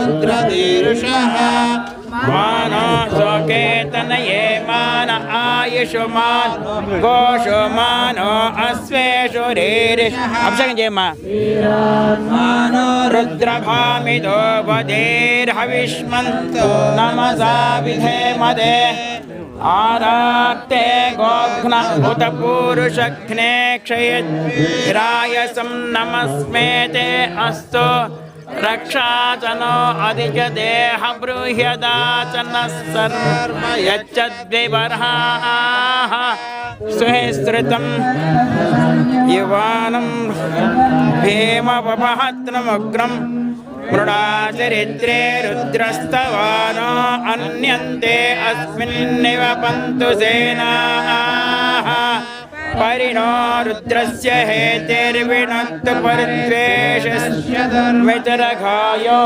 रुद्रदीर्षः मानो सोकेतनये मान आयुष्मान गोषो मानो अश्वेषु रीरिषः अभिषेकं చేయమ్మా मानो रुद्रभामिदो वधेर्हविष्मन्तो नमसा विधेमदे आराक्ते गोघ्न उत पूरुषघ्ने क्षयरायसं नमस्मेते अस्तु रक्षाचनो अधिकदेह ब्रूह्यदाचनः सर्व यच्चद्विबर्हाः सुहृतं युवानं भीमवपहत्रमुग्रं मृडाचरित्रे रुद्रस्तवानो अन्यन्ते अस्मिन्निव पन्तु सेनाः परिणो रुद्रस्य हेतिर्विनक्तु परिद्वेषस्य धर्मचरघायो